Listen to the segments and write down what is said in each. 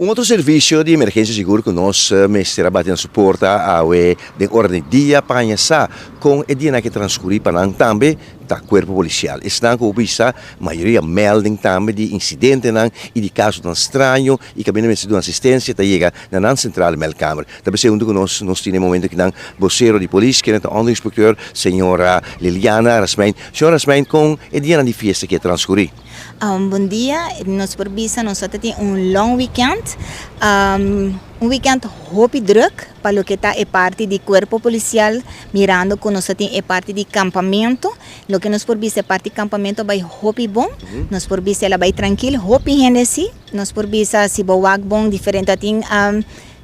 Um outro serviço de emergência seguro que nós mestre batendo suporte ao de ordem dia para conhecer com o dia que transcorrer para nós também da corpo policial. Estão com a maioria melding também de incidente e de casos tão estranho e que bem de assistência tá chega na nossa central Melcâmara. Também segundo que nós temos momento que não vocero de polícia que é o underinspector senhora Liliana Rasmein. Senhora Rasmein com o dia de festa que transcorrer. Bom dia, nós por bisa nós temos long weekend, weekend hopi druk, para o que está é parte do corpo policial, mirando que nós temos é parte de campamento, lo que nós por bisa é parte de campamento vai hopi bom, nós por bisa ela vai tranquilo, hopi genesi, nós por bisa se bawag bom diferente assim,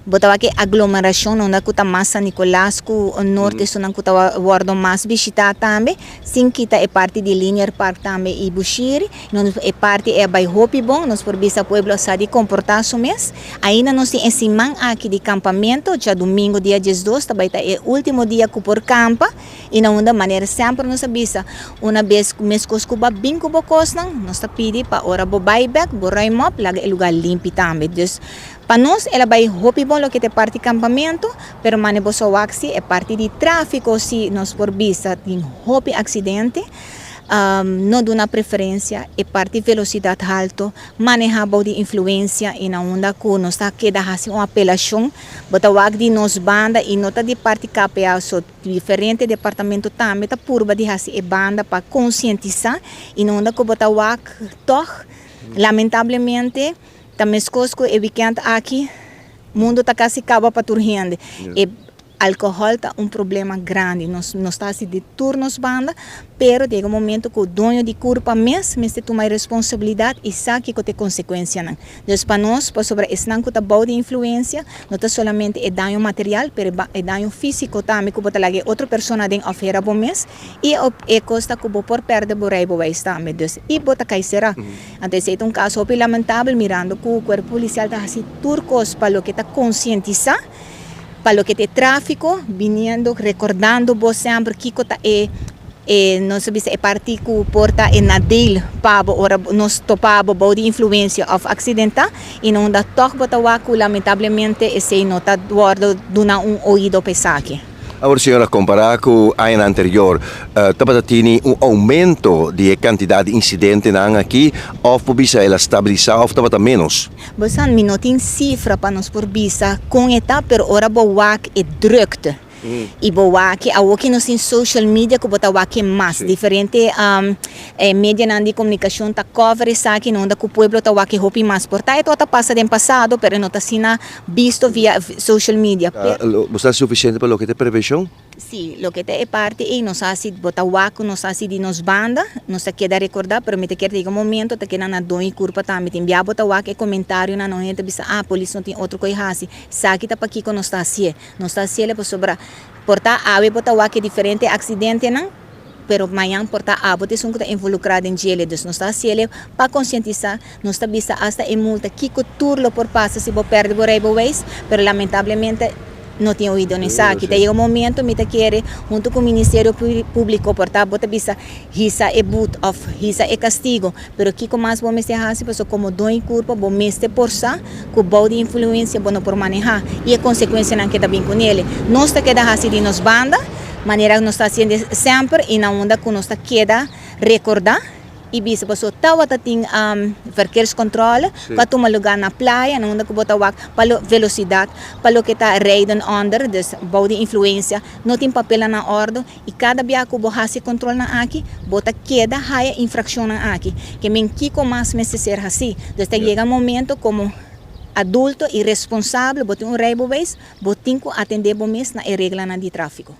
botawa que aglomeração onde kuta massa Nicolás ku norte so nang kuta wardo mas visita também sim kita é parte de Linear Park também e Bushiri nós é parte é by Hopi bom nós por bisa pueblo sa de comportar so mês ainda nós tem esse man aqui de campamento já domingo dia 12 também tá é último dia ku por campa e na onda maneira sempre nós bisa uma vez mês coscuba bem ku bocos nang nós tá pedi pa ora bo buyback bo raimop laga lugar limpo também dus para nós, ela vai hopi bom lo que é parte de campamento, pero mane boso waxi é parte de tráfico se nós por vista tem hopi acidente, não dá uma preferência é parte de velocidade alta, manejar de influência e na onda que nós está queda assim uma apelação, bota wag de nos banda e nota de parte KPA so diferente departamento também tá purba de assim é banda para conscientizar e na onda que bota wag toch lamentavelmente também escosko é weekend aqui, o mundo está quase acaba para turriande. E álcool está problema grande. Nós está assim de turnos banda, pero chega momento que o dono de culpa mesmo tem tomar responsabilidade e sabe que tem consequência não. Então para nós, para sobre esse não que tá bom de influência, não tá somente é dano material, pero é dano físico também que bota lá outra pessoa den ofera bom mês e é costa que por perder por aí vai estar, meu Deus. E bota cai será. Então esse é caso lamentável mirando que o corpo policial tá assim turcos para o que tá conscientizar para o que é tráfico, vindo, recordando sempre que não sabe se é parte que porta é nadil para ora nós topava de influência of acidente e não dá toque bota waku lamentavelmente esse nota guardo duna ouído pesado. Agora, senhora, comparar com o ano anterior, estava tendo aumento de quantidade de incidentes aqui, ou por bisa ela estabilizar, ou estava menos? Você não tem cifra para nós por bisa com eta, pero ora boak é drukte. E boa que a que nós em social media que botar que mais diferente mídia de comunicação tá cover isso aqui não da que o povo tá que hopi mais porta é toda passa do passado pero não tá sina visto via social media você é suficiente para o que é prevenção? Sim, lo que é parte e nós assim botar nós assim de nos banda nós queda recordar pero me te quer diga momento tá que na doi curva também tem via botar que comentário na não entra bisa polícia não tem outro coisa assim sabe tá para aqui que nós tá assim é para sobrar porta ave bota que diferente acidente não pero amanhã porta ave tem que involucrado em gelo dus nós está assim para conscientizar nós está bisa hasta em multa que turlo por passa se vou perder por aí bois pero lamentavelmente não tinha ouvido nisso aqui. Daí um momento me quer junto com o Ministério Público portar bota bisa hisa é boot of hisa é castigo, pero que com mais bom me se hasi pessoa como doi culpa bom meste porsa com bom de influência bom por manejar e a consequência não queda bem com ele. Nós está queda hasi de nos banda, maneira nós está sendo sempre e na onda que nós está queda recordar e bisa pessoa tawa tating verkeerscontrole para tomar lugar na praia não anda que botar para velocidade para o que está riding under dus bom de influência não tem papel na ordem e cada dia que bohasi controle na aqui bota queda high infração na aqui que men kiko mais necessário assim dus chega momento como adulto e responsável botar rei bobês botinho atender bom mês na regra na de tráfico.